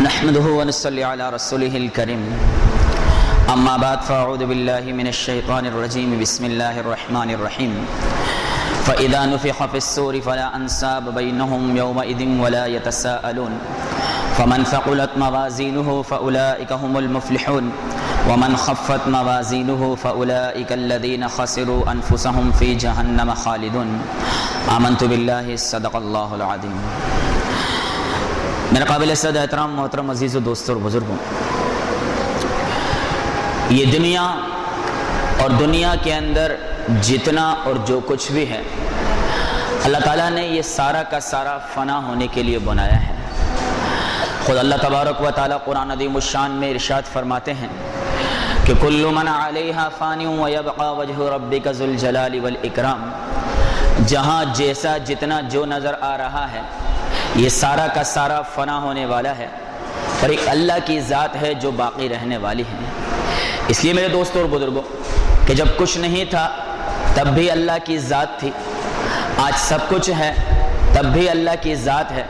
نحمده ونصلي على رسوله الكريم اما بعد فاعوذ بالله من الشيطان الرجيم بسم الله الرحمن الرحيم فاذا نفخ في الصور فلا انساب بينهم يومئذ ولا يتساءلون فمن ثقلت موازينه فاولئك هم المفلحون ومن خفت موازينه فاولئك الذين خسروا انفسهم في جهنم خالدون آمنت بالله صدق الله العظيم۔ میرے قابل صد احترام محترم عزیز و دوستوں اور بزرگوں، یہ دنیا اور دنیا کے اندر جتنا اور جو کچھ بھی ہے اللہ تعالیٰ نے یہ سارا کا سارا فنا ہونے کے لیے بنایا ہے۔ خود اللہ تبارک و تعالیٰ قرآن عظیم الشان میں ارشاد فرماتے ہیں کہ کل من علیہا فانی ویبقى وجہ ربک ذو الجلال والاکرام، جہاں جیسا جتنا جو نظر آ رہا ہے یہ سارا کا سارا فنا ہونے والا ہے، اور ایک اللہ کی ذات ہے جو باقی رہنے والی ہے۔ اس لیے میرے دوستوں اور بزرگوں کہ جب کچھ نہیں تھا تب بھی اللہ کی ذات تھی، آج سب کچھ ہے تب بھی اللہ کی ذات ہے،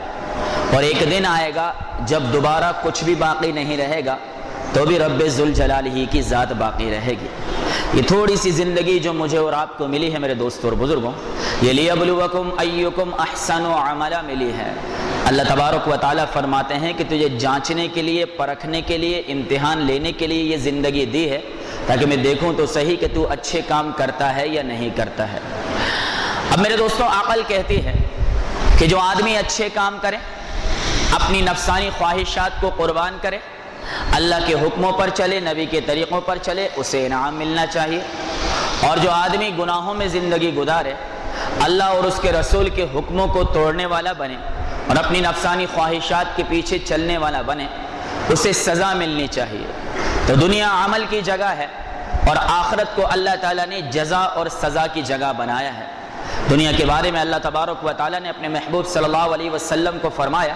اور ایک دن آئے گا جب دوبارہ کچھ بھی باقی نہیں رہے گا تو بھی رب ذوالجلال ہی کی ذات باقی رہے گی۔ یہ تھوڑی سی زندگی جو مجھے اور آپ کو ملی ہے میرے دوستوں اور بزرگوں، یہ لیبلوکم ایکم احسن عملا ملی ہے۔ اللہ تبارک و تعالیٰ فرماتے ہیں کہ تجھے جانچنے کے لیے، پرکھنے کے لیے، امتحان لینے کے لیے یہ زندگی دی ہے تاکہ میں دیکھوں تو صحیح کہ تو اچھے کام کرتا ہے یا نہیں کرتا ہے۔ اب میرے دوستوں عقل کہتی ہے کہ جو آدمی اچھے کام کرے، اپنی نفسانی خواہشات کو قربان کرے، اللہ کے حکموں پر چلے، نبی کے طریقوں پر چلے، اسے انعام ملنا چاہیے، اور جو آدمی گناہوں میں زندگی گزارے، اللہ اور اس کے رسول کے حکموں کو توڑنے والا بنے اور اپنی نفسانی خواہشات کے پیچھے چلنے والا بنے، اسے سزا ملنی چاہیے۔ تو دنیا عمل کی جگہ ہے اور آخرت کو اللہ تعالیٰ نے جزا اور سزا کی جگہ بنایا ہے۔ دنیا کے بارے میں اللہ تبارک و تعالیٰ نے اپنے محبوب صلی اللہ علیہ وسلم کو فرمایا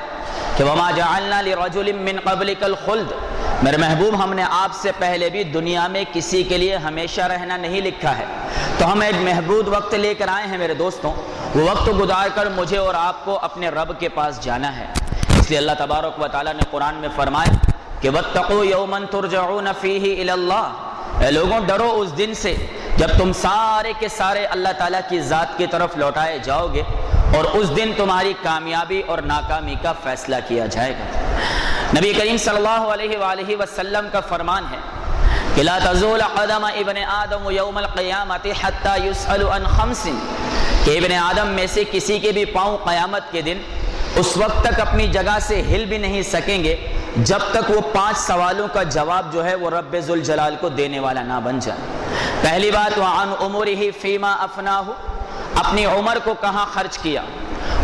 کہ وَمَا جَعَلْنَا لِرَجُلٍ مِّن قَبْلِكَ الْخُلْدَ، میرے محبوب ہم نے آپ سے پہلے بھی دنیا میں کسی کے لیے ہمیشہ رہنا نہیں لکھا ہے، تو ہم ایک محدود وقت لے کر آئے ہیں میرے دوستوں، وہ وقت گزار کر مجھے اور آپ کو اپنے رب کے پاس جانا ہے۔ اس لیے اللہ تبارک و تعالیٰ نے قرآن میں فرمایا کہ وَاتَّقُوا يَوْمًا تُرْجَعُونَ فِيهِ إِلَى اللَّهِ، اے لوگوں ڈرو اس دن سے جب تم سارے کے سارے اللہ تعالیٰ کی ذات کی طرف لوٹائے جاؤ گے، اور اس دن تمہاری کامیابی اور ناکامی کا فیصلہ کیا جائے گا۔ نبی کریم صلی اللہ علیہ وآلہ وسلم کا فرمان ہے کہ لا تزول قدم ابن آدم یوم القیامت حتی یسأل عن خمس، کہ ابن آدم میں سے کسی کے بھی پاؤں قیامت کے دن اس وقت تک اپنی جگہ سے ہل بھی نہیں سکیں گے جب تک وہ 5 سوالوں کا جواب جو ہے وہ رب ذوالجلال کو دینے والا نہ بن جائے۔ پہلی بات وعن عمرہ فیما افناہ، اپنی عمر کو کہاں خرچ کیا،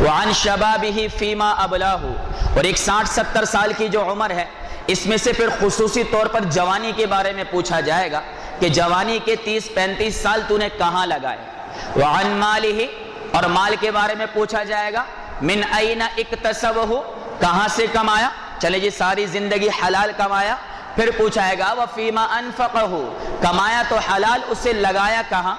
وعن شبابہ فیما ابلاہ، اور ایک 60-70 سال کی جو عمر ہے اس میں سے پھر خصوصی طور پر جوانی کے بارے میں پوچھا جائے گا کہ جوانی کے 30-35 سال تو نے کہاں لگائے۔ وعن مالہ، اور مال کے بارے میں پوچھا جائے گا من این اکتسبہ، کہاں سے کمایا، چلے جی ساری زندگی حلال کمایا، پھر پوچھا جائے گا وفیما انفقہ، کمایا تو حلال، اسے لگایا کہاں،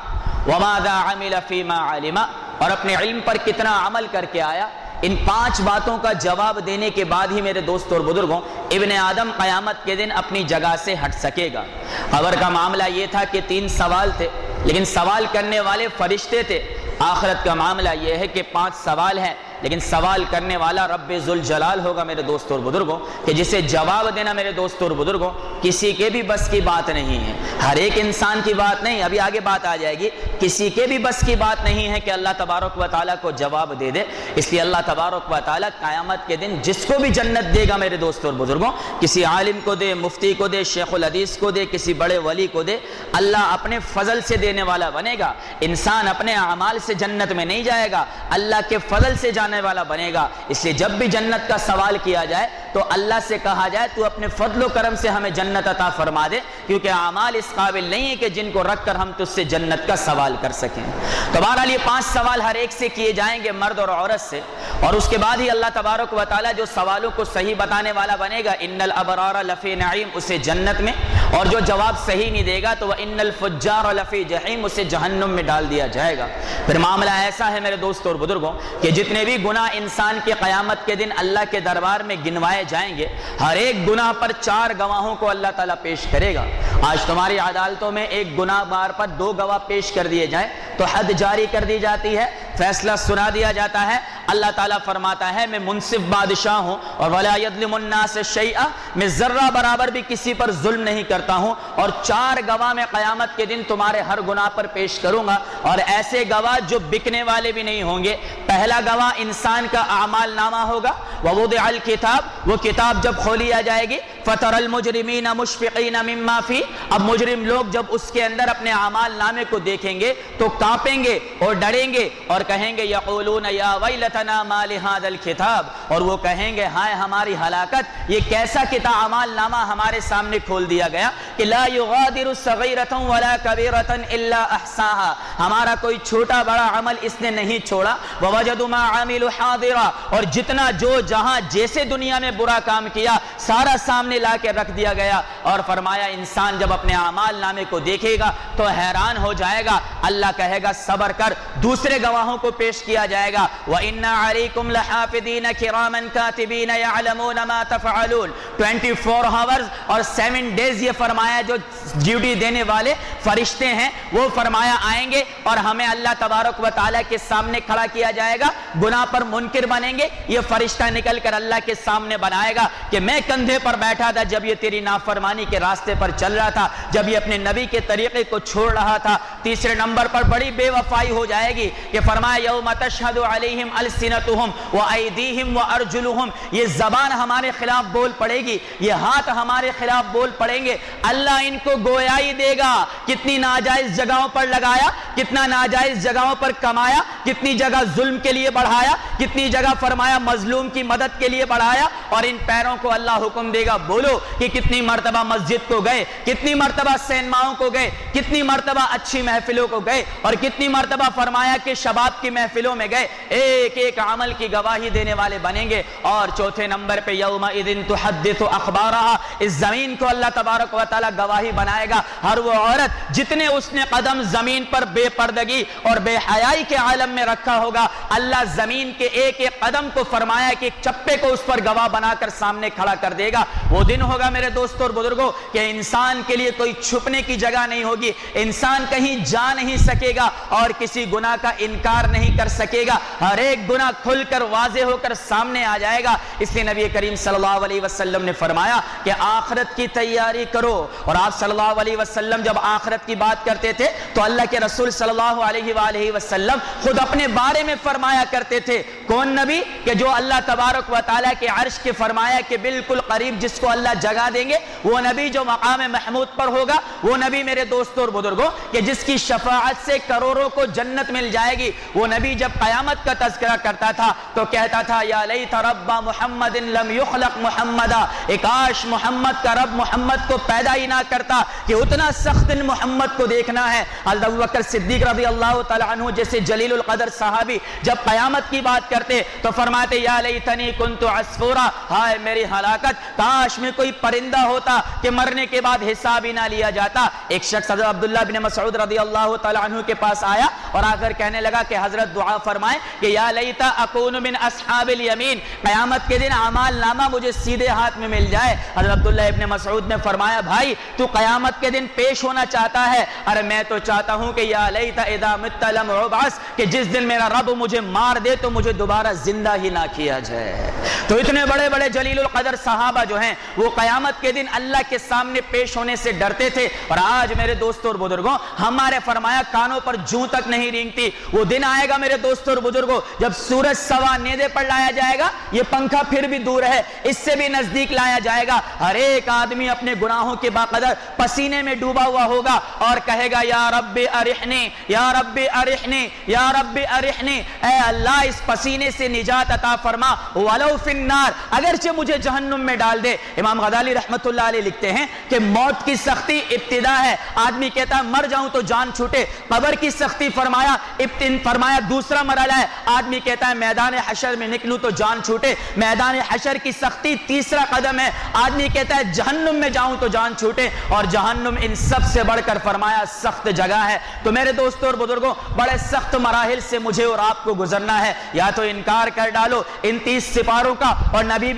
وماذا عمل فیما علم، اور اپنے علم پر کتنا عمل کر کے آیا۔ ان 5 باتوں کا جواب دینے کے بعد ہی میرے دوستوں اور بزرگوں ابن آدم قیامت کے دن اپنی جگہ سے ہٹ سکے گا۔ قبر کا معاملہ یہ تھا کہ 3 سوال تھے، لیکن سوال کرنے والے فرشتے تھے۔ آخرت کا معاملہ یہ ہے کہ 5 سوال ہیں، لیکن سوال کرنے والا رب ذوالجلال ہوگا میرے دوستوں اور بزرگوں، کہ جسے جواب دینا میرے دوستوں اور بزرگوں کسی کے بھی بس کی بات نہیں ہے، ہر ایک انسان کی بات نہیں، ابھی آگے بات آ جائے گی، کسی کے بھی بس کی بات نہیں ہے کہ اللہ تبارک و تعالیٰ کو جواب دے دے۔ اس لیے اللہ تبارک و تعالیٰ قیامت کے دن جس کو بھی جنت دے گا میرے دوستوں اور بزرگوں، کسی عالم کو دے، مفتی کو دے، شیخ الحدیث کو دے، کسی بڑے ولی کو دے، اللہ اپنے فضل سے دینے والا بنے گا۔ انسان اپنے اعمال سے جنت میں نہیں جائے گا، اللہ کے فضل سے جانے والا بنے گا۔ اس لیے جب بھی جنت کا سوال کیا جائے تو اللہ سے کہا جائے تو اپنے فضل و کرم سے ہمیں جنت عطا فرما دے، کیونکہ اعمال اس قابل نہیں ہے کہ جن کو رکھ کر ہم تجھ سے جنت کا سوال کر سکیں۔ تو بہرحال یہ 5 سوال ہر ایک سے کیے جائیں گے، مرد اور عورت سے، اور اس کے بعد ہی اللہ تبارک و تعالیٰ جو سوالوں کو صحیح بتانے والا بنے گا، ان الابرار لفی نعیم، اسے جنت میں، اور جو جواب صحیح نہیں دے گا تو وَإِنَّ الْفُجَّارَ لَفِي جَحِيمٍ، اسے جہنم میں ڈال دیا جائے گا۔ پھر معاملہ ایسا ہے میرے دوستوں اور بزرگوں کہ جتنے بھی گناہ انسان کے قیامت کے دن اللہ کے دربار میں گنوائے جائیں گے، ہر ایک گناہ پر 4 گواہوں کو اللہ تعالیٰ پیش کرے گا۔ آج تمہاری عدالتوں میں ایک گناہ بار پر 2 گواہ پیش کر دیے جائیں تو حد جاری کر دی جاتی ہے، فیصلہ سنا دیا جاتا ہے۔ اللہ تعالیٰ فرماتا ہے میں منصف بادشاہ ہوں اور وَلَا يَظْلِمُ النَّاسَ شَيْئًا، میں ذرہ برابر بھی کسی پر ظلم نہیں کرتا ہوں، اور 4 گواہ میں قیامت کے دن تمہارے ہر گناہ پر پیش کروں گا، اور ایسے گواہ جو بکنے والے بھی نہیں ہوں گے۔ پہلا گواہ انسان کا اعمال نامہ ہوگا، وَوُضِعَ الْكِتَابُ، وہ کتاب جب کھولی جائے گی، فَتَرَى الْمُجْرِمِينَ مُشْفِقِينَ مِمَّا فِيهِ، اب مجرم لوگ جب اس کے اندر اپنے اعمال نامے کو دیکھیں گے تو کانپیں گے اور ڈریں گے اور کہیں گے یقولون یا ویلتنا ما لہذا الکتاب، اور وہ کہیں گے ہائے ہماری ہلاکت، یہ کیسا کتاب اعمال نامہ ہمارے سامنے کھول دیا گیا کہ لا یغادر صغیرۃ ولا کبیرۃ الا احصاها، ہمارا کوئی چھوٹا بڑا عمل اس نے نہیں چھوڑا، ووجدوا ما عملوا حاضرا، اور جتنا جو جہاں جیسے دنیا میں برا کام کیا سارا سامنے لا کے رکھ دیا گیا۔ اور فرمایا انسان جب اپنے اعمال نامے کو دیکھے گا تو حیران ہو جائے گا، اللہ کہے گا صبر کر، دوسرے گواہوں کو پیش کیا جائے گا، وَإِنَّ عَلَيْكُمْ لَحَافِظِينَ كِرَامًا كَاتِبِينَ يَعْلَمُونَ مَا تَفْعَلُونَ، 24 hours اور 7 days یہ فرمایا جو ڈیوٹی دینے والے فرشتے ہیں وہ فرمایا آئیں گے اور ہمیں اللہ تبارک و تعالیٰ کے سامنے کھڑا کیا جائے گا، گناہ پر منکر بنیں گے، یہ فرشتہ نکل کر اللہ کے سامنے بنائے گا کہ میں کندھے پر بیٹھا تھا جب یہ تیری نافرمانی کے راستے پر چل رہا تھا، جب یہ اپنے نبی کے طریقے کو چھوڑ رہا تھا۔ تیسرے نمبر پر بڑی بے وفائی ہو جائے گی کہ فرمایا یوم تشہد علیہم السنتہم وایدیہم وارجلہم، یہ زبان ہمارے خلاف بول پڑے گی، یہ ہاتھ ہمارے خلاف بول پڑیں گے، اللہ ان کو گویائی دے گا کتنی ناجائز جگہوں پر لگایا، کتنا ناجائز جگہوں پر کمایا، کتنی جگہ ظلم کے لیے بڑھایا، کتنی جگہ فرمایا مظلوم کی مدد کے لیے بڑھایا، اور ان پیروں کو اللہ حکم دے گا بولو کہ کتنی مرتبہ مسجد کو گئے، کتنی مرتبہ سینماؤں کو گئے، کتنی مرتبہ اچھی محفلوں کو گئے، اور کتنی مرتبہ فرمایا کہ شباب کی محفلوں میں گئے، ایک ایک عمل کی گواہی دینے والے بنیں گے۔ اور چوتھے نمبر پہ یومئذ تحدث اخبارہا، اس زمین کو اللہ تبارک و تعالیٰ گواہی بنائے گا، ہر وہ عورت جتنے اس نے قدم زمین پر بے پردگی اور بے حیائی کے عالم میں رکھا ہوگا، اللہ زمین کے ایک ایک قدم کو فرمایا کہ ایک چپے کو اس پر گواہ بنا کر سامنے کھڑا کر دے گا۔ وہ دن ہوگا میرے دوستوں اور بزرگوں کہ انسان کے لیے کوئی چھپنے کی جگہ نہیں ہوگی، انسان کہیں جا نہیں سکے گا اور کسی گناہ کا انکار نہیں کر سکے گا، ہر ایک گناہ کھل کر واضح ہو کر سامنے آ جائے گا۔ اس لیے نبی کریم صلی اللہ علیہ وسلم نے فرمایا کہ آخرت کی تیاری کرو، اور آپ صلی اللہ علیہ وسلم جب آخرت کی بات کرتے تھے تو اللہ کے رسول صلی اللہ علیہ وآلہ وسلم خود اپنے بارے میں فرمایا کرتے تھے، کون نبی؟ کہ جو اللہ تبارک و تعالیٰ کے عرش کے فرمایا کہ بالکل قریب جس کو اللہ جگہ دیں گے، وہ نبی جو مقام محمود پر ہوگا، وہ نبی میرے دوستوں اور بزرگوں کہ جس کی شفاعت سے کروڑوں کو جنت مل جائے گی۔ وہ نبی جب قیامت کا تذکرہ کرتا تھا تو کہتا تھا یا لیت رب محمد لم یخلق محمدا، کاش محمد کا رب محمد کو پیدا ہی نہ کرتا کہ اتنا سخت محمد کو دیکھنا ہے۔ حضرت ابوبکر صدیق رضی اللہ تعالیٰ عنہ جیسے جلیل القدر صحابی جب قیامت کی بات کرتے تو فرماتے یا لیتنی کنت عصفورا، ہائے میری ہلاکت، کاش میں کوئی پرندہ ہوتا کہ مرنے کے بعد حساب ہی نہ لیا جاتا۔ ایک شخص حضرت عبداللہ بن مسعود رضی اللہ تعالیٰ عنہ کے پاس آیا اور آ کر کہنے لگا کہ حضرت دعا فرمائیں کہ یا لیتا اکون من اصحاب الیمین، قیامت کے دن اعمال نامہ مجھے سیدھے ہاتھ میں مل جائے۔ حضرت عبداللہ ابن مسعود نے فرمایا بھائی تو قیامت کے دن پیش ہونا چاہتا ہے، ارے میں تو چاہتا ہوں کہ یا لیتا اذا مت لم ابعث، کہ جس دن میرا رب مجھے مار دے تو مجھے دوبارہ زندہ ہی نہ کیا جائے۔ تو اتنے بڑے بڑے جلیل القدر صحابہ جو ہیں وہ قیامت کے دن اللہ کے سامنے پیش ہونے سے ڈرتے تھے، اور آج میرے دوستوں اور بزرگوں ہمارے فرمایا کانوں پر جوں تک نہیں رینگتی۔ وہ دن آئے گا میرے دوستوں اور بزرگوں جب سورج سوا نیزے پر لایا جائے گا، یہ پنکھا پھر بھی دور ہے، اس سے بھی نزدیک لایا جائے گا، ہر ایک آدمی اپنے گناہوں کے باقدر پسینے میں ڈوبا ہوا ہوگا اور کہے گا یا رب ارحنی یا رب ارحنی یا رب ارحنی، اے اللہ اس پسینے سے نجات عطا فرما، ولو فی النار، اگرچہ مجھے جہنم میں ڈال دے۔ امام غزالی رحمت اللہ علیہ لکھتے ہیں کہ موت کی سختی ابتدا ہے، آدمی کہتا ہے مر جاؤں تو جان چھوٹے، قبر کی سختی فرمایا دوسرا مرحلہ ہے، آدمی کہتا ہے میدان حشر میں نکلوں تو جان چھوٹے. میدان حشر کی سختی تیسرا قدم ہے. آدمی کہتا ہے جہنم میں جاؤں تو جان چھوٹے, اور جہنم ان سب سے بڑھ کر فرمایا سخت جگہ ہے. تو میرے دوستوں اور بزرگوں, بڑے سخت مراحل سے مجھے اور آپ کو گزرنا ہے. یا تو انکار کر ڈالو ان 30 سپاروں کا اور نبی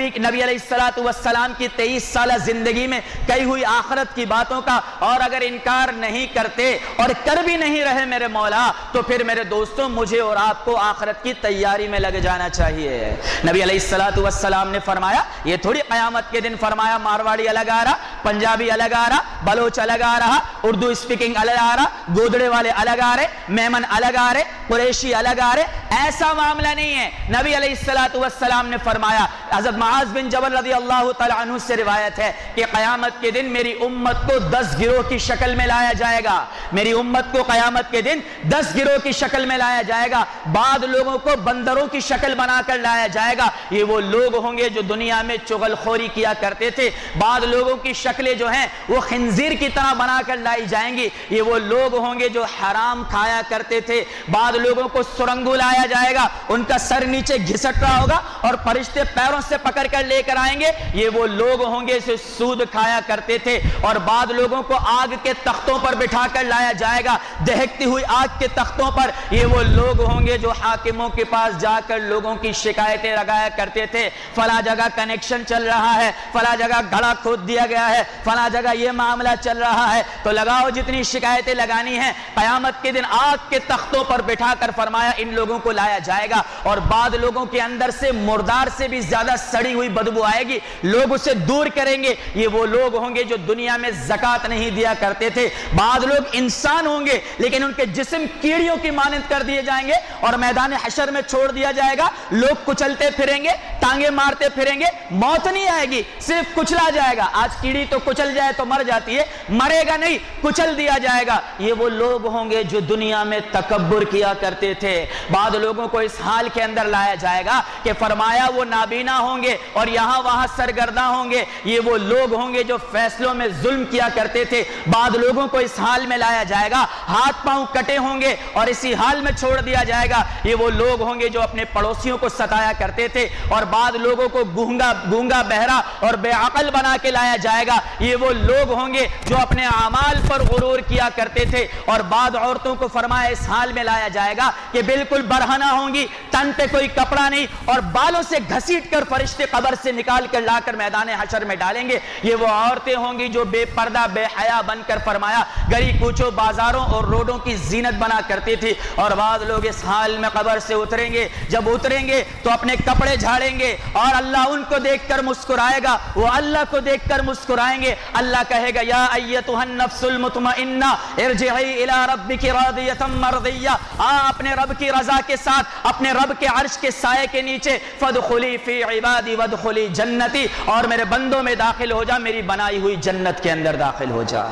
علیہ السلام کی 23 سالہ زندگی میں کئی ہوئی آخرت کی باتوں کا, اور اگر انکار نہیں کرتے اور کر بھی نہیں رہے میرے مولا, تو پھر میرے دوستوں مجھے اور آپ کو آخرت کی تیاری میں لگ جانا چاہیے. نبی علیہ السلام نے فرمایا, یہ تھوڑی قیامت کے دن فرمایا مارواڑی الگ آ رہا, پنجابی الگ آ رہا, بلوچ الگ آ رہا, اردو اسپیکنگ الگ آ رہا, گودڑے والے الگ آ رہے, میمن الگ آ رہے, قریشی الگ آ رہے. ایسا معاملہ نہیں ہے. نبی علیہ السلام نے فرمایا, حضرت معاذ بن جبل رضی اللہ تعالی عنہ سے روایت ہے کہ قیامت کے دن میری امت کو 10 گروہ کی شکل میں لایا جائے گا. میری امت کو قیامت کے دن 10 گروہ کی شکل میں لایا جائے گا. بعض لوگوں کو بندروں کی شکل بنا کر لایا جائے گا. یہ وہ لوگ ہوں گے جو دنیا میں چغل خوری کیا کرتے تھے. بعض لوگوں کی شکلیں جو ہیں وہ خنزیر کی طرح بنا کر لائی جائیں گی. یہ وہ لوگ ہوں گے جو حرام کھایا کرتے تھے. بعض لوگوں کو سرنگو لایا جائے گا, ان کا سر نیچے گھسٹ رہا ہوگا اور فرشتے پیروں سے پکڑ کر لے کر آئیں گے. یہ وہ لوگ ہوں گے جو سود کھایا کرتے تھے. اور بعض لوگوں کو آگ کے تختوں پر بٹھا کر لایا جائے گا, دہکتی ہوئی آگ کے تختوں پر. یہ وہ لوگ ہوں گے جو حاکموں کے پاس جا کر لوگوں کی شکایتیں لگایا کرتے تھے. فلاں جگہ کنیکشن چل رہا ہے, فلاں جگہ گڑھا کھود دیا گیا ہے, فلاں جگہ یہ معاملہ چل رہا ہے, تو لگاؤ جتنی شکایتیں لگانی ہیں. قیامت کے دن آگ کے تختوں پر بٹھا کر فرمایا ان لوگوں کو لایا جائے گا. اور بعض لوگوں کے اندر سے مردار سے بھی زیادہ سڑی ہوئی بدبو آئے گی, لوگ اسے دور کریں گے. یہ وہ لوگ ہوں گے جو دنیا میں زکات نہیں دیا کرتے تھے. بعض لوگ انسان ہوں گے لیکن ان کے جسم کیڑیوں کی مانند کر دیے جائیں گے اور میدان حشر میں چھوڑ دیا جائے گا. لوگ کچلتے پھریں گے, ٹانگیں مارتے پھریں گے, موت نہیں آئے گی, صرف کچلا جائے گا. آج کیڑی تو کچل جائے تو مر جاتی ہے, مرے گا نہیں, کچل دیا جائے گا. یہ وہ لوگ ہوں گے جو دنیا میں تکبر کیا کرتے تھے. بعض لوگوں کو اس حال کے اندر لایا جائے گا کہ فرمایا وہ نابینا ہوں گے اور یہاں وہاں سرگرداں ہوں گے. یہ وہ لوگ ہوں گے جو فیصلوں میں ظلم کیا کرتے تھے. بعض لوگوں کو اس حال میں لایا جائے گا, ہاتھ پاؤں کٹے ہوں گے اور اسی حال میں چھوڑ دیا جائے گا. یہ وہ لوگ ہوں گے جو اپنے پڑوسیوں کو ستایا کرتے تھے. اور بعض لوگوں کو گونگا بہرا اور بے عقل بنا کے لایا جائے گا. یہ وہ لوگ ہوں گے جو اپنے اعمال پر غرور کیا کرتے تھے. اور بعض عورتوں کو فرمایا اس حال میں لایا جائے گا کہ بالکل برہنہ ہوں گی, تن پہ کوئی کپڑا نہیں, اور بالوں سے گھسیٹ کر فرشتے قبر سے نکال کر لا کر میدان حشر میں ڈالیں گے. یہ وہ عورتیں ہوں گی جو بے پردہ بے حیا بن کر فرمایا گلی کوچوں بازاروں اور روڈوں کی زینت بنا کرتی تھی. اور بعض لوگ اس حال میں قبر سے اتریں گے, جب اتریں گے تو اپنے کپڑے جھاڑیں گے اور اللہ ان کو دیکھ کر مسکرائے گا, وہ اللہ کو دیکھ کر مسکرائیں گے. اللہ کہے گا یا ایتھا النفس المطمئنہ ارجعی الی ربک راضیۃ مرضیہ, اپنے رب کی رضا کے ساتھ اپنے رب کے عرش کے سائے کے نیچے فادخلی فی عبادی وادخلی جنتی, اور میرے بندوں میں داخل ہو جا, میری بنائی ہوئی جنت کے اندر داخل ہو جا.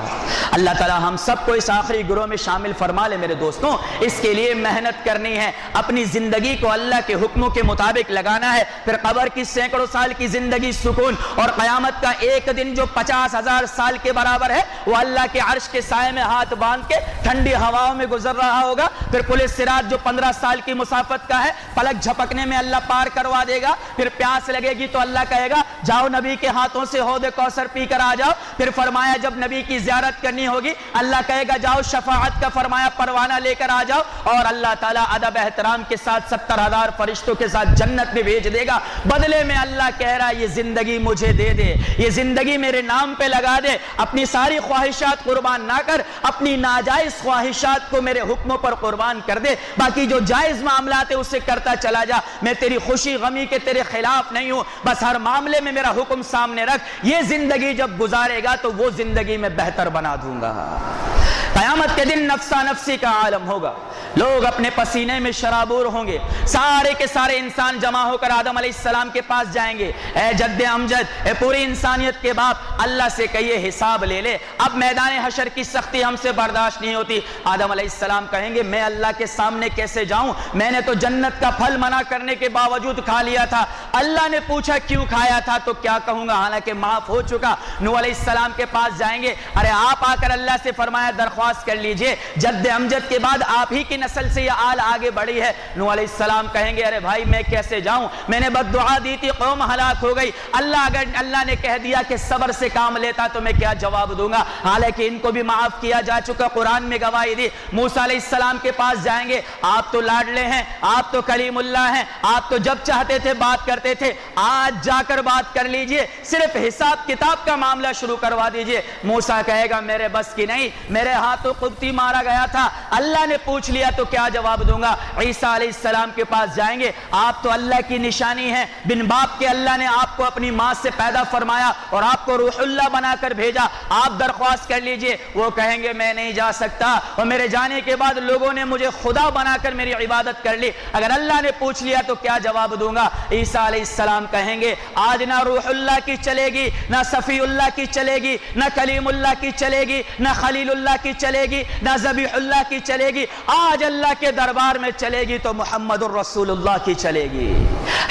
اللہ تعالی ہم سب کو اس آخری گروہ میں شامل فرما لے. میرے دوستوں اس کے لیے محنت کرنی ہے, اپنی زندگی کو اللہ کے حکموں کے مطابق لگانا ہے. پھر قبر کی سینکڑوں سال کی زندگی سکون, اور قیامت کا ایک دن جو 50,000 سال کے برابر ہے وہ اللہ کے عرش کے سائے میں ہاتھ باندھ کے ٹھنڈی ہواؤں میں گزر رہا ہوگا. پھر پل صراط جو 15 سال کی مسافت کا ہے, پلک جھپکنے میں اللہ پار کروا دے گا. پھر پیاس لگے گی تو اللہ کہے گا جاؤ نبی کے ہاتھوں سے حوض کوثر پی کر آ جاؤ. پھر فرمایا جب نبی کی زیارت کرنی ہوگی اللہ کہے گا جاؤ شفاعت کا فرمایا پروانہ لے کر آ جاؤ, اور اللہ تعالیٰ ادب احترام کے ساتھ 70,000 فرشتوں کے ساتھ جنت میں بھیج دے گا. بدلے میں اللہ کہہ رہا ہے یہ زندگی مجھے دے دے, یہ زندگی میرے نام پہ لگا دے, اپنی ساری خواہشات قربان نہ کر, اپنی ناجائز خواہشات کو میرے حکموں پر قربان کر دے, باقی جو جائز معاملات ہے اسے کرتا چلا جا. میں تیری خوشی غمی کے تیرے خلاف نہیں ہوں, بس ہر معاملے میں میرا حکم سامنے رکھ. یہ زندگی جب گزارے گا تو وہ زندگی میں بہتر بنا دوں گا. قیامت کے دن نفسا نفسی کا عالم ہوگا, لوگ اپنے پسینے میں شرابور ہوں گے, سارے کے سارے انسان جمع ہو کر آدم علیہ السلام کے پاس جائیں گے. اے جد امجد, اے پوری انسانیت کے باپ, اللہ سے کہیے حساب لے لے, اب میدان حشر کی سختی ہم سے برداشت نہیں ہوتی. آدم علیہ السلام کہیں گے میں اللہ کے سامنے کیسے جاؤں, میں نے تو جنت کا پھل منع کرنے کے باوجود کھا لیا تھا. اللہ نے پوچھا کیوں کھایا تھا تو کیا کہوں گا, حالانکہ معاف ہو چکا. نوح علیہ السلام کے پاس جائیں گے, ارے آپ آ کر اللہ سے فرمایا درخواست درخواست کر لیجئے, جد امجد کے بعد آپ ہی کی نسل سے یہ آل آگے بڑھی ہے. نوح علیہ السلام کہیں گے ارے بھائی میں کیسے جاؤں, میں نے بد دعا دی تھی, قوم ہلاک ہو گئی, اگر اللہ نے کہہ دیا کہ صبر سے کام لیتا تو میں کیا جواب دوں گا. حالانکہ ان کو بھی معاف کیا جا چکا, قرآن میں گواہی دی. موسیٰ علیہ السلام کے پاس جائیں گے, آپ تو لاڈلے ہیں, آپ تو کلیم اللہ ہیں, آپ تو جب چاہتے تھے بات کرتے تھے, آج جا کر بات کر لیجئے, صرف حساب کتاب کا معاملہ شروع کروا دیجئے. موسیٰ کہے گا میرے بس کی نہیں, میرے ہاتھوں قبطی مارا گیا تھا, اللہ نے پوچھ لیا تو کیا جواب دوں گا. عیسیٰ علیہ السلام کے پاس جائیں گے, آپ تو اللہ کی نشانی ہیں, بن باپ کے اللہ نے آپ کو اپنی ماں سے پیدا فرمایا اور آپ کو روح اللہ بنا کر بھیجا, آپ درخواست کر لیجئے. وہ کہیں گے میں نہیں جا سکتا, اور میرے جانے کے بعد لوگوں نے مجھے خدا بنا کر میری عبادت کر لی, اگر اللہ نے پوچھ لیا تو کیا جواب دوں گا. عیسیٰ علیہ السلام کہیں گے آج نہ روح اللہ کی چلے گی, نہ صفی اللہ کی چلے گی, نہ کلیم اللہ کی چلے گی, نہ خلیل اللہ کی چلے گی, نہ ذبیح اللہ کی چلے گی, آج اللہ کے دربار میں چلے گی تو محمد الرسول اللہ کی چلے گی,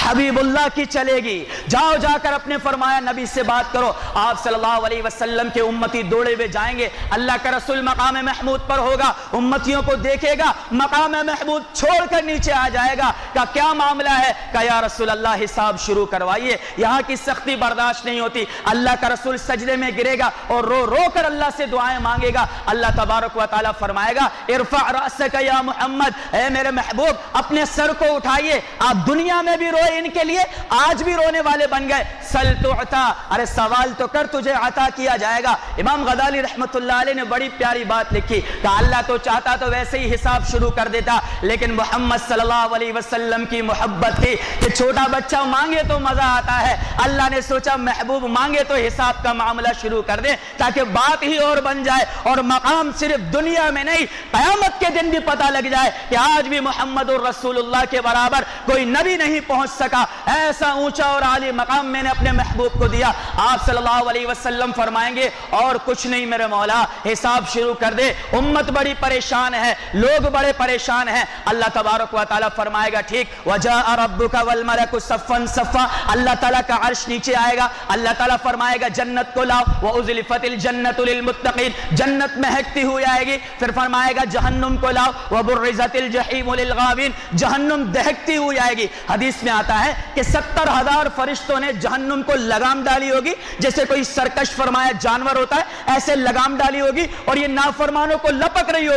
حبیب اللہ کی چلے گی. جاؤ جا کر اپنے فرمایا نبی سے بات کرو. آپ صلی اللہ علیہ وسلم کے امتی دوڑے ہوئے جائیں گے, اللہ کا رسول مقام محمود پر ہوگا, امتیوں کو دیکھے گا, مقام محمود چھوڑ کر نیچے آ جائے گا. کہ کیا معاملہ ہے؟ کہ یا رسول اللہ حساب شروع کروائیے, یہاں کی سختی برداشت نہیں ہوتی. اللہ کا رسول سجدے میں گرے گا اور رو رو کر اللہ سے دعائیں مانگے گا. اللہ تبارک و تعالیٰ فرمائے گا ارفع رأسک یا محمد, اے میرے محبوب اپنے سر کو اٹھائیے. آپ دنیا میں بھی روئے ان کے لیے, آج بھی رونے والے بن گئے. سل تعطا, ارے سوال تو کر تجھے عطا کیا جائے گا. امام غزالی رحمت اللہ علیہ نے بڑی پیاری بات لکھی کہ اللہ تو چاہتا تو ویسے ہی حساب شروع کر دیتا, لیکن محمد صلی اللہ علیہ وسلم کی محبت تھی کہ چھوٹا بچہ مانگے تو مزہ آتا ہے. اللہ نے سوچا محبوب مانگے تو حساب کا معاملہ شروع کر دیں تاکہ بات ہی اور بن جائے, اور مقام صرف دنیا میں نہیں قیامت کے دن بھی پتہ لگ جائے کہ آج بھی محمد الرسول اللہ کے برابر کوئی نبی نہیں پہنچ سکا. ایسا اونچا اور عالی مقام میں نے اپنے محبوب کو دیا. آپ صلی اللہ علیہ وسلم فرمائیں گے اور کچھ نہیں میرے مولا, حساب شروع کر دے, امت بڑی پریشان ہے, لوگ بڑے پریشان ہیں. اللہ تبارک و تعالیٰ فرمائے گا ٹھیک, وَجَاءَ رَبُّكَ وَالْمَلَكُ صَفًّا صَفًّا, اللہ تعالیٰ کا عرش نیچے آئے گا, اللہ تعالیٰ فرمائے گا جنت کو لاؤ, وَأُزْلِفَتِ الْجَنَّةُ لِلْمُتَّقِينَ, جنت مہکتی ہوئی آئے گی. پھر فرمائے گا جہنم کو لاؤ, وَبُرِّزَتِ الْجَحِيمُ لِلْغَاوِينَ, جہنم دہکتی ہوئی آئے گی. حدیث میں آتا ہے کہ 70,000 فرشتوں نے جہنم کو لگام ڈالی ہوگی, جیسے کوئی سرکش فرمایا جانور ہوتا ہے ایسے لگام ڈالی ہوگی, اور یہ نافرمانوں کو لپک رہی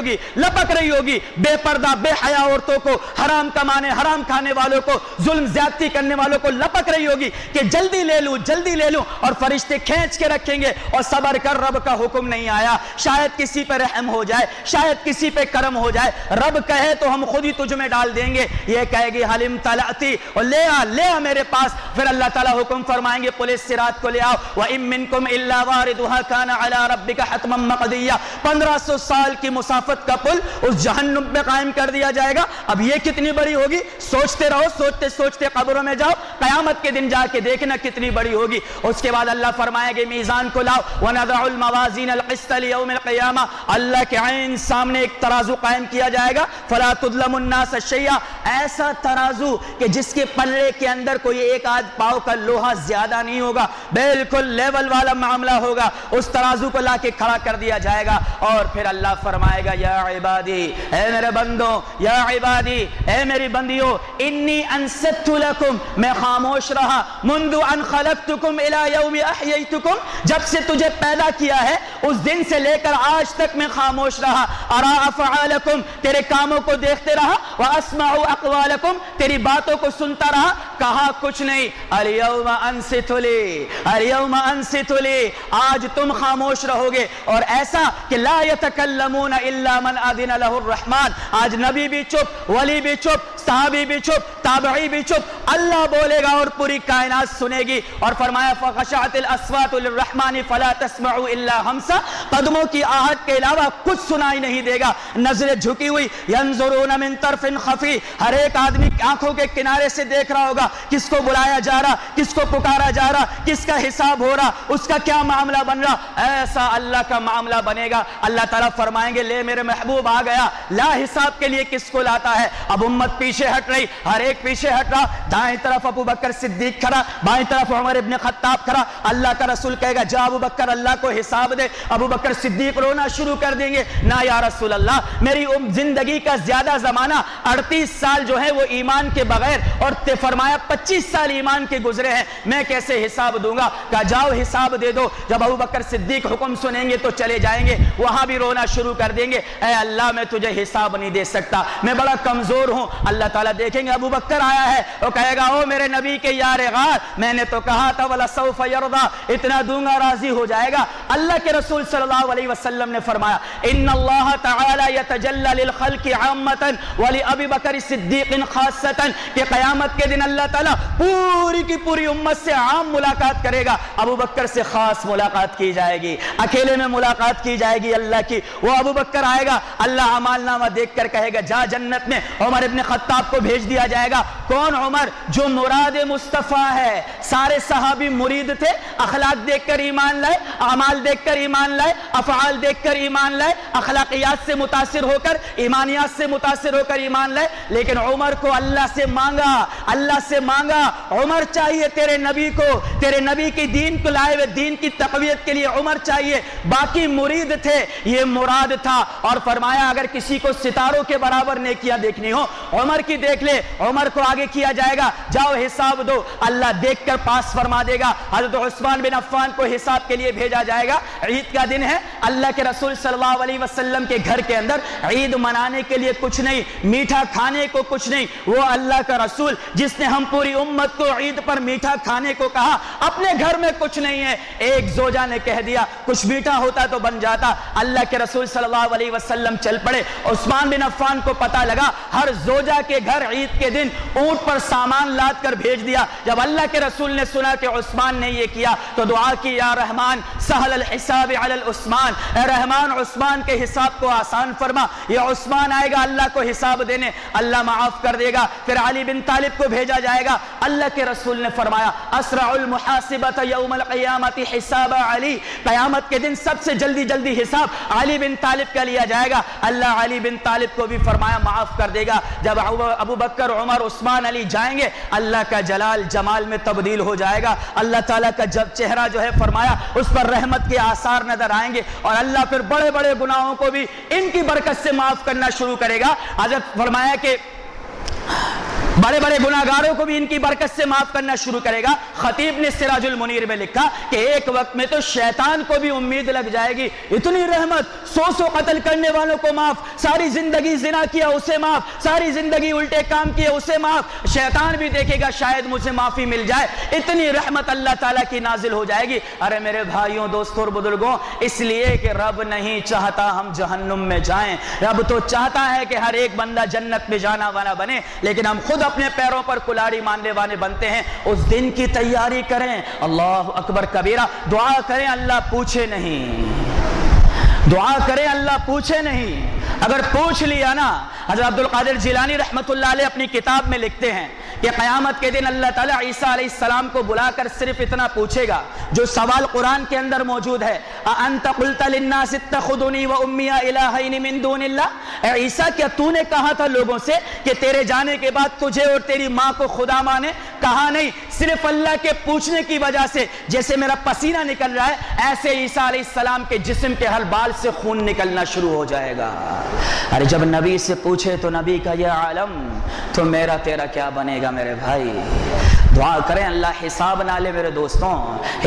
ہوگی, بے پردہ بے حیا عورتوں کو, حرام کمانے حرام کھانے والوں کو, ظلم زیادتی کرنے والوں کو لپک رہی ہوگی کہ جلدی لے لوں, اور فرشتے کھینچ کے رکھیں گے, اور صبر کر رب کا حکم نہیں آیا, شاید کسی پہ رحم ہو جائے, شاید کسی پہ کرم ہو جائے, رب کہے تو ہم خود ہی تجھ میں ڈال دیں گے. یہ کہے گی حلیم طلعتی, اور لے آ میرے پاس. پھر اللہ تعالیٰ حکم فرمائیں گے پولیس صراط کو لے آؤ, وَإِن مِّنكُمْ إِلَّا وَارِدُهَا كَانَ عَلَىٰ رَبِّكَ حَتْمًا مَقْضِيًّا, 1500 سال کی مسافت کا پل اس جہنم پہ قائم کر دیا جائے گا. اب یہ کتنی بڑی ہوگی, سوچتے رہو, سوچتے سوچتے قبروں میں جاؤ, قیامت کے دن جا کے دیکھنا کتنی بڑی ہوگی. اس کے بعد اللہ فرمائے گے میزان کو لاؤ, وَنَضَعُ الْمَوَازِينَ الْقِسْطَ لِيَوْمِ الْقِيَامَةِ, اللہ کے عین سامنے ایک ترازو قائم کیا جائے گا. فَلَا تُظْلَمُ النَّاسَ شَيْئًا, ایسا ترازو کہ جس کے پلڑے کے اندر کوئی ایک آدھ پاؤ کا لوہا زیادہ نہیں ہوگا, بالکل لیول والا معاملہ ہوگا. اس ترازو کو لا کے کھڑا کر دیا جائے گا, اور پھر اللہ فرمائے گا یا عبادی, اے میرے بندوں, یا عبادی, اے میری بندیوں, انی انست لکم, میں خاموش رہا, منذ ان خلقتکم الی یوم احییتکم, جب سے تجھے پیدا کیا ہے اس دن سے لے کر آج تک میں خاموش رہا. ارا افعالکم, تیرے کاموں کو دیکھتے رہا, واسمع اقوالکم, تیری باتوں کو سنتا رہا, کہا کچھ نہیں. الیوم انصت لی, الیوم انصت لی, آج تم خاموش رہو گے, اور ایسا کہ لا یتکلمون الا من اذن له الرحمن, آج نبی بھی چپ, ولی بھی چپ, صحابی بھی چپ, تابعی بھی چپ, اللہ بولے گا اور پوری کائنات سنے گی. اور فرمایا فخشعت الاصوات للرحمن فلا تسمع الا همسا, قدموں کی آہٹ کے علاوہ کچھ سنائی نہیں دے گا. نظریں جھکی ہوئی, ينظرون من طرف خفی, ہر ایک آدمی آنکھوں کے کنارے سے دیکھ رہا ہوگا کس کو بلایا جا رہا, کس کو پکارا جا رہا, کس کا حساب ہو رہا, اس کا کیا معاملہ بن رہا. ایسا اللہ کا معاملہ بنے گا. اللہ تعالیٰ فرمائیں گے لے میرے محبوب آ گیا, لا حساب کے لیے کس کو لاتا ہے. اب امت پیچھے ہٹ رہی, ہر ایک پیچھے ہٹ رہا, دائیں طرف ابو بکر صدیق کھڑا, بائیں طرف عمر ابن خطاب کھڑا. اللہ کا رسول کہے گا جا ابو بکر اللہ کو حساب دے. ابو بکر بکر صدیق رونا شروع کر دیں گے، نا یا رسول اللہ، میری زندگی کا زیادہ زمانہ 38 سال جو ہے وہ ایمان کے بغیر، اور فرمایا 25 سال ایمان کے گزرے ہیں، میں کیسے حساب دوں گا؟ کہا جاؤ حساب دے دو۔ جب ابو بکر صدیق حکم سنیں گے تو چلے جائیں گے، وہاں بھی رونا شروع کر دیں گے، اے اللہ میں تجھے حساب نہیں دے سکتا، میں بڑا کمزور ہوں۔ اللہ تعالیٰ دیکھیں گے ابو بکر آیا ہے، وہ کہے گا او میرے نبی کے یار غار، میں نے تو کہا تھا وَلَسَوْفَ يَرْضَى، اتنا دوں گا راضی ہو جائے گا۔ اللہ کے رسول صلی اللہ علیہ وسلم نے فرمایا ان اللہ تعالی یتجلی للخلق عامۃ ولأبی بکر صدیق خاصۃ، کہ قیامت کے دن اللہ تعالیٰ پوری کی پوری امت سے عام ملاقات کرے گا، ابو بکر سے خاص ملاقات کی جائے گی، اکیلے میں ملاقات کی جائے گی اللہ کی۔ وہ ابو بکر آئے گا، اللہ اعمال نامہ دیکھ کر کہے گا جا جنت میں، عمر ابن خطاب کو بھیج دیا جائے گا۔ کون عمر؟ جو مراد مصطفیٰ ہے۔ سارے صحابی مرید تھے، اخلاق دیکھ کر ایمان لائے، اعمال دیکھ کر ایمان لائے، افعال دیکھ کر ایمان لائے، اخلاقیات سے متاثر ہو کر، ایمانیات سے متاثر ہو کر ایمان لائے۔ لیکن عمر کو اللہ سے مانگا، اللہ سے مانگا، عمر چاہیے تیرے نبی کو، تیرے نبی کی دین کو لائے ہوئے دین کی تقویت کے لیے عمر چاہیے۔ باقی مرید تھے، یہ مراد تھا۔ اور فرمایا اگر کسی کو ستاروں کے برابر نیکیاں دیکھنی ہو عمر کی دیکھ لے، عمر کو آگے کیا جائے گا، جاؤ حساب دو، اللہ دیکھ کر پاس فرما دے گا۔ حضرت عثمان بن عفان کو حساب کے لیے بھیجا جائے گا، عید کا دن ہے، اللہ کے رسول صلی اللہ علیہ وسلم کے گھر کے اندر عید منانے کے لیے کچھ نہیں، میٹھا کھانے کو کچھ نہیں۔ وہ اللہ کا رسول جس نے ہم پوری امت کو عید پر میٹھا کھانے کو کہا، اپنے گھر میں کچھ نہیں ہے۔ ایک زوجہ نے کہہ دیا کچھ میٹھا ہوتا تو بن جاتا، اللہ کے رسول صلی اللہ علیہ وسلم چل پڑے۔ عثمان بن عفان کو پتہ لگا ہر زوجہ کے گھر عید کے دن اونٹ پر سامان لاد کر بھیج دیا۔ جب اللہ کے رسول نے سنا کہ عثمان نے یہ کیا تو دعا کی یا رحمان سہل الحساب علی العثمان، اے رحمان عثمان کے حساب کو آسان فرما، یہ عثمان آئے گا اللہ کو حساب دینے، اللہ معاف کر دے گا۔ پھر علی بن طالب کو بھیجا جائے گا، اللہ کے رسول نے فرمایا اسرع المحاسبۃ یوم القیامۃ حساب علی، قیامت کے دن سب سے جلدی حساب علی بن طالب کا لیا جائے گا۔ اللہ علی بن طالب کو بھی فرمایا معاف کر دے گا۔ جب ابو بکر عمر عثمان علی جائیں گے اللہ کا جلال جمال میں تبدیل ہو جائے گا، اللہ تعالیٰ کا جب چہرہ جو ہے فرمایا اس پر رحمت کے آثار نظر آئیں گے، اور اللہ پھر بڑے بڑے گناہوں کو بھی ان کی برکت سے معاف کرنا شروع کرے گا۔ حضرت فرمایا کہ بڑے بڑے گناہگاروں کو بھی ان کی برکت سے معاف کرنا شروع کرے گا۔ خطیب نے سراج المنیر میں لکھا کہ ایک وقت میں تو شیطان کو بھی امید لگ جائے گی، اتنی رحمت، 100 قتل کرنے والوں کو معاف، ساری زندگی زنا کیا اسے معاف، ساری زندگی الٹے کام کیے اسے معاف، شیطان بھی دیکھے گا شاید مجھے معافی مل جائے، اتنی رحمت اللہ تعالیٰ کی نازل ہو جائے گی۔ ارے میرے بھائیوں دوستوں اور بزرگوں، اس لیے کہ رب نہیں چاہتا ہم جہنم میں جائیں، رب تو چاہتا ہے کہ ہر ایک بندہ جنت میں جانا والا بنے، لیکن ہم خود اپنے پیروں پر کلاڑی ماننے والے بنتے ہیں۔ اس دن کی تیاری کریں، اللہ اکبر کبیرہ، دعا کریں اللہ پوچھے نہیں، دعا کریں اللہ پوچھے نہیں۔ اگر پوچھ لیا نا، حضرت عبد القادر جیلانی رحمت اللہ علیہ اپنی کتاب میں لکھتے ہیں کہ قیامت کے دن اللہ تعالیٰ عیسیٰ علیہ السلام کو بلا کر صرف اتنا پوچھے گا جو سوال قرآن کے اندر موجود ہے، اَأَنْتَ قُلْتَ لِلنَّاسِ اتَّخِذُونِي وَأُمِّيَ إِلَٰهَيْنِ مِن دُونِ اللَّهِ، اے عیسیٰ کیا تو نے کہا تھا لوگوں سے کہ تیرے جانے کے بعد تجھے اور تیری ماں کو خدا مانے؟ کہا نہیں، صرف اللہ کے پوچھنے کی وجہ سے جیسے میرا پسینہ نکل رہا ہے ایسے عیسیٰ علیہ السلام کے جسم کے ہر بال سے خون نکلنا شروع ہو جائے گا۔ ارے جب نبی سے پوچھے تو نبی کا یہ عالم تو میرا تیرا کیا بنے گا میرے بھائی؟ دعا کریں اللہ حساب نہ لے میرے دوستوں،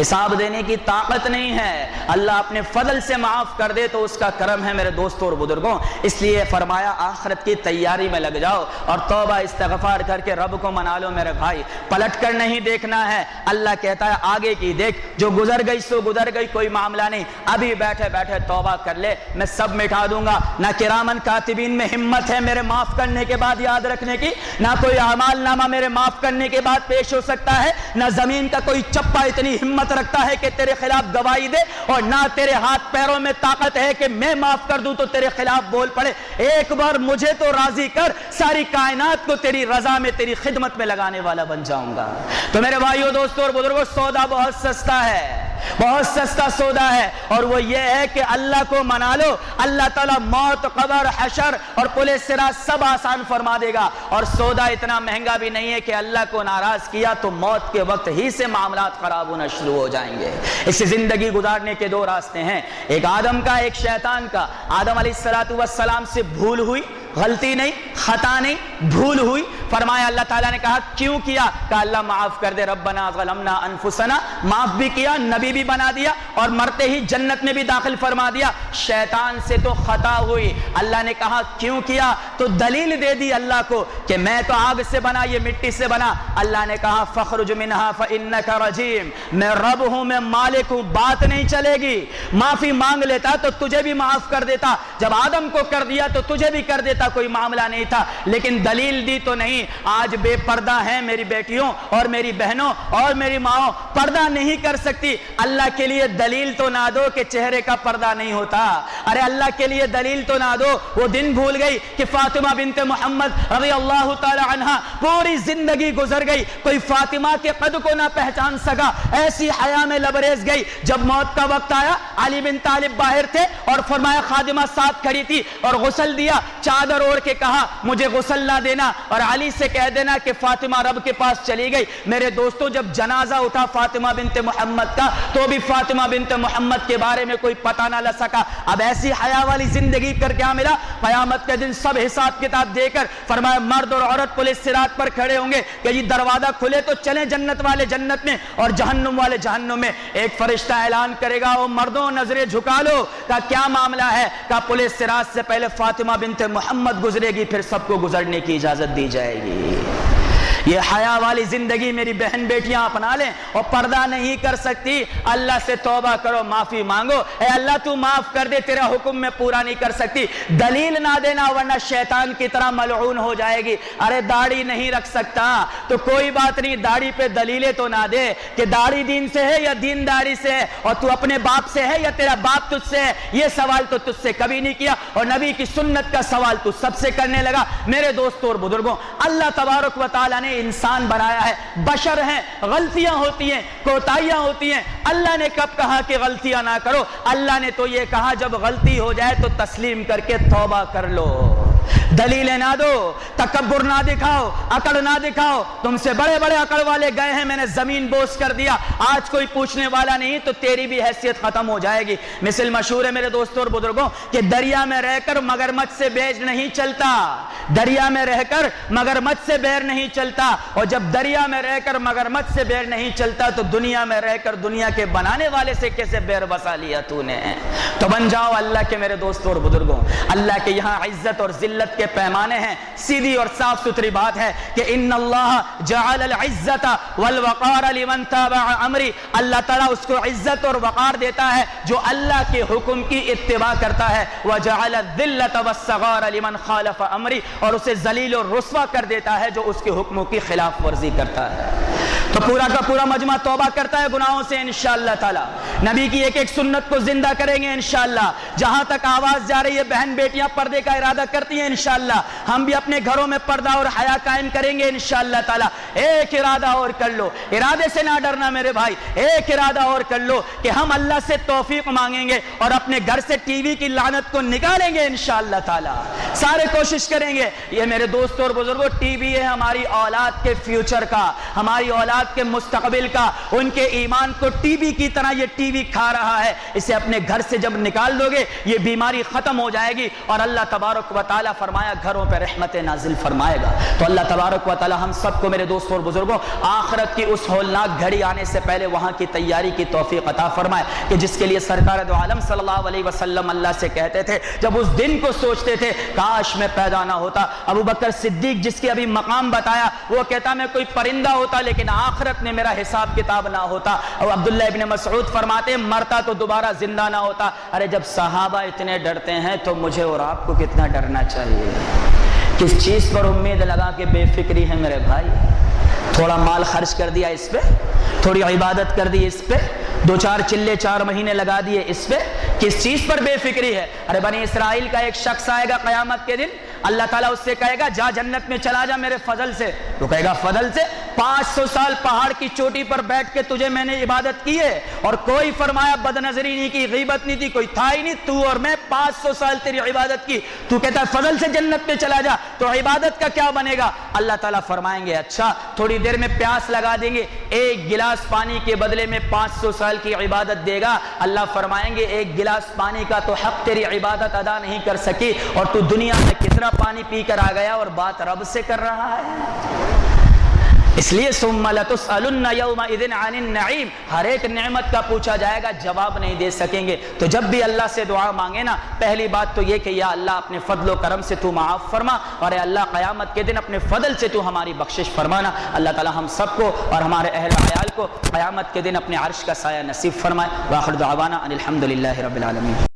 حساب دینے کی طاقت نہیں ہے، اللہ اپنے فضل سے معاف کر دے تو اس کا کرم ہے میرے دوستوں اور بزرگوں۔ اس لیے فرمایا آخرت کی تیاری میں لگ جاؤ اور توبہ استغفار کر کے رب کو منا لو میرے بھائی، پلٹ کر نہیں دیکھنا ہے۔ اللہ کہتا ہے آگے کی دیکھ، جو گزر گئی سو گزر گئی، کوئی معاملہ نہیں، ابھی بیٹھے بیٹھے توبہ کر لے، میں سب مٹا دوں گا۔ نہ کرامن کاتبین میں ہمت ہے میرے معاف کرنے کے بعد یاد رکھنے کی، نہ کوئی اعمال نامہ میرے معاف کرنے کے بعد پیش ہو سکتا ہے، نہ زمین کا کوئی چپا اتنی ہمت رکھتا ہے کہ تیرے خلاف گواہی دے، اور نہ تیرے ہاتھ پیروں میں طاقت ہے کہ میں معاف کر دوں تو تیرے خلاف بول پڑے۔ ایک بار مجھے تو راضی کر، ساری کائنات کو تیری رضا میں تیری خدمت میں لگانے والا بن جاؤں گا۔ تو میرے بھائیوں دوستوں اور بزرگوں، سودا بہت سستا ہے، بہت سستا سودا ہے، اور وہ یہ ہے کہ اللہ کو منا لو، اللہ تعالیٰ موت، قبر، حشر اور پولیس صراط سب آسان فرما دے گا۔ اور سودا اتنا مہنگا بھی نہیں ہے کہ اللہ کو ناراض کیا تو موت کے وقت ہی سے معاملات خراب ہونا شروع ہو جائیں گے۔ اس زندگی گزارنے کے دو راستے ہیں، ایک آدم کا، ایک شیطان کا۔ آدم علیہ السلام سے بھول ہوئی، غلطی نہیں، خطا نہیں، بھول ہوئی، فرمایا اللہ تعالیٰ نے کہا کیوں کیا؟ کہا اللہ معاف کر دے، ربنا ظلمنا انفسنا، معاف بھی کیا، نبی بھی بنا دیا اور مرتے ہی جنت میں بھی داخل فرما دیا۔ شیطان سے تو خطا ہوئی، اللہ نے کہا کیوں کیا؟ تو دلیل دے دی اللہ کو کہ میں تو آگ سے بنا، یہ مٹی سے بنا۔ اللہ نے کہا فخرج منہا فانک رجیم، میں رب ہوں، میں مالک ہوں، بات نہیں چلے گی۔ معافی مانگ لیتا تو تجھے بھی معاف کر دیتا، جب آدم کو کر دیا تو تجھے بھی کر دیتا، کوئی معاملہ نہیں تھا، لیکن دلیل دی تو نہیں۔ آج بے پردہ ہیں میری بیٹیوں اور میری بہنوں اور میری ماں، پردہ نہیں کر سکتی، اللہ کے لیے دلیل تو نہ دو کہ چہرے کا پردہ نہیں ہوتا۔ ارے اللہ کے لیے دلیل تو نہ دو۔ وہ دن بھول گئی کہ فاطمہ بنت محمد رضی اللہ تعالی عنہ پوری زندگی گزر گئی، کوئی فاطمہ کے قد کو نہ پہچان سکا، ایسی حیا میں لبریز گئی۔ جب موت کا وقت آیا، علی بن طالب باہر تھے اور فرمایا خادمہ ساتھ کھڑی تھی اور غسل دیا، چادر اوڑھ کے کہا مجھے غسل نہ دینا اور علی سے کہہ دینا کہ فاطمہ رب کے پاس چلی گئی۔ میرے دوستوں، جب جنازہ اٹھا فاطمہ بنت محمد کا تو بھی فاطمہ بنت محمد کے بارے میں کوئی پتہ نہ لگ سکا۔ اب ایسی حیا والی زندگی کر کیا ملا؟ قیامت کے دن سب حساب کتاب دے کر فرمایا مرد اور عورت پولیس صراط پر کھڑے ہوں گے کہ یہ دروازہ کھلے تو چلیں جنت والے جنت میں اور جہنم والے جہنم میں۔ ایک فرشتہ اعلان کرے گا او مردوں نظریں جھکا لو۔ کہا کیا معاملہ ہے؟ کہا پولیس صراط سے پہلے فاطمہ بنت محمد گزرے گی، پھر سب کو گزرنے کی اجازت دی جائے گی۔ یہ حیا والی زندگی میری بہن بیٹیاں اپنا لیں، اور پردہ نہیں کر سکتی اللہ سے توبہ کرو، معافی مانگو، اے اللہ تو معاف کر دے، تیرا حکم میں پورا نہیں کر سکتی۔ دلیل نہ دینا ورنہ شیطان کی طرح ملعون ہو جائے گی۔ ارے داڑھی نہیں رکھ سکتا تو کوئی بات نہیں، داڑھی پہ دلیلیں تو نہ دے کہ داڑھی دین سے ہے یا دین داڑھی سے ہے، اور تو اپنے باپ سے ہے یا تیرا باپ تجھ سے ہے۔ یہ سوال تو تجھ سے کبھی نہیں کیا، اور نبی کی سنت کا سوال تو سب سے کرنے لگا۔ میرے دوستوں اور بزرگوں، اللہ تبارک و تعالیٰ نے انسان بنایا ہے، بشر ہیں، غلطیاں ہوتی ہیں، کوتاہیاں ہوتی ہیں۔ اللہ نے کب کہا کہ غلطیاں نہ کرو؟ اللہ نے تو یہ کہا جب غلطی ہو جائے تو تسلیم کر کے توبہ کر لو، دلیلیں نہ دو، تکبر نہ دکھاؤ، عقل نہ دکھاؤ۔ تم سے بڑے بڑے عقل والے گئے ہیں، میں نے زمین بوس کر دیا، آج کوئی پوچھنے والا نہیں تو تیری بھی حیثیت ختم ہو جائے گی۔ مثل مشہور ہے میرے دوستوں اور بزرگوں کہ دریا میں رہ کر مگرمچھ سے بیج نہیں چلتا، دریا میں رہ کر مگرمچھ سے بیر نہیں چلتا، اور جب دریا میں رہ کر مگرمچھ سے بیر نہیں چلتا تو دنیا میں رہ کر دنیا کے بنانے والے سے کیسے بیر بسا لیا تو نے؟ تو بن جاؤ اللہ کے میرے دوستوں اور بزرگوں۔ اللہ کے یہاں عزت اور ذلت کے پیمانے ہیں، سیدھی اور صاف ستھری بات ہے کہ ان اللہ جعل العزت والوقار لمن تابع امری، اللہ تعالیٰ اس کو عزت اور وقار دیتا ہے جو اللہ کے حکم کی اتباع کرتا ہے، وجعل الذلت والصغار لمن خالف امری، اور اسے ذلیل اور رسوا کر دیتا ہے جو اس کے حکموں کی خلاف ورزی کرتا ہے۔ تو پورا کا پورا مجمع توبہ کرتا ہے گناہوں سے انشاءاللہ تعالی، نبی کی ایک ایک سنت کو زندہ کریں گے انشاءاللہ۔ جہاں تک آواز جا رہی ہے بہن بیٹیاں پردے کا ارادہ کرتی ہیں انشاءاللہ، ہم بھی اپنے گھروں میں پردہ اور حیا قائم کریں گے انشاءاللہ تعالی۔ ایک ارادہ اور کر لو، ارادے سے نہ ڈرنا میرے بھائی، ایک ارادہ اور کر لو کہ ہم اللہ سے توفیق مانگیں گے اور اپنے گھر سے ٹی وی کی لعنت کو نکالیں گے انشاءاللہ تعالی، سارے کوشش کریں گے۔ یہ میرے دوستوں اور بزرگوں، ٹی وی ہے ہماری اولاد کے فیوچر کا، ہماری اولاد کے مستقبل کا، ان کے ایمان کو ٹی وی کی طرح یہ ٹی وی کھا رہا ہے۔ اسے اپنے گھر سے جب نکال دو گے یہ بیماری ختم ہو جائے گی، اور اللہ تبارک و تعالیٰ فرمایا گھروں پہ رحمت نازل فرمائے گا۔ تو اللہ تبارک و تعالیٰ ہم سب کو میرے دوستوں اور بزرگوں آخرت کی اس ہولناک گھڑی آنے سے پہلے وہاں کی تیاری کی توفیق عطا فرمائے کہ جس کے لیے سرکار دو عالم صلی اللہ علیہ وسلم اللہ سے کہتے تھے، جب اس دن کو سوچتے تھے کاش میں پیدا نہ ہوتا۔ ابو بکر صدیق جس کے ابھی مقام بتایا، وہ کہتا میں کوئی پرندہ ہوتا لیکن آخرت میں میرا حساب کتاب نہ ہوتا۔ اور عبداللہ ابن مسعود فرماتے مرتا تو دوبارہ زندہ نہ ہوتا۔ ارے جب صحابہ اتنے ڈرتے ہیں تو مجھے اور آپ کو کتنا ڈرنا چاہیے؟ کس چیز پر امید لگا کے بے فکری ہے میرے بھائی؟ تھوڑا مال خرچ کر دیا اس پہ، تھوڑی عبادت کر دی اس پہ، 2-4 چلے 4 مہینے لگا دیے اس پہ، کس چیز پر بے فکری ہے؟ ارے بنی اسرائیل کا ایک شخص آئے گا قیامت کے دن، اللہ تعالیٰ اس سے کہے گا جا جنت میں چلا جا میرے فضل سے، تو کہے گا فضل سے؟ 500 سال پہاڑ کی چوٹی پر بیٹھ کے تجھے میں نے عبادت کی ہے اور کوئی فرمایا بد نظری نہیں کی، غیبت نہیں تھی، کوئی تھا ہی نہیں، تو اور میں 500 سال تیری عبادت کی، تو کہتا ہے فضل سے جنت پہ چلا جا، تو عبادت کا کیا بنے گا؟ اللہ تعالیٰ فرمائیں گے اچھا تھوڑی دیر میں پیاس لگا دیں گے، ایک گلاس پانی کے بدلے میں 500 سال کی عبادت دے گا۔ اللہ فرمائیں گے ایک گلاس پانی کا تو حق تیری عبادت ادا نہیں کر سکی، اور تو دنیا میں کتنا پانی پی کر آ گیا اور بات رب سے کر رہا ہے۔ اس لیے ثم لتسألن یومئذ عن النعیم، ہر ایک نعمت کا پوچھا جائے گا، جواب نہیں دے سکیں گے۔ تو جب بھی اللہ سے دعا مانگے نا، پہلی بات تو یہ کہ یا اللہ اپنے فضل و کرم سے تو معاف فرما، اور اے اللہ قیامت کے دن اپنے فضل سے تو ہماری بخشش فرمانا۔ اللہ تعالی ہم سب کو اور ہمارے اہل و عیال کو قیامت کے دن اپنے عرش کا سایہ نصیب فرمائے۔ وآخر دعوانا ان الحمد للہ رب العالمین۔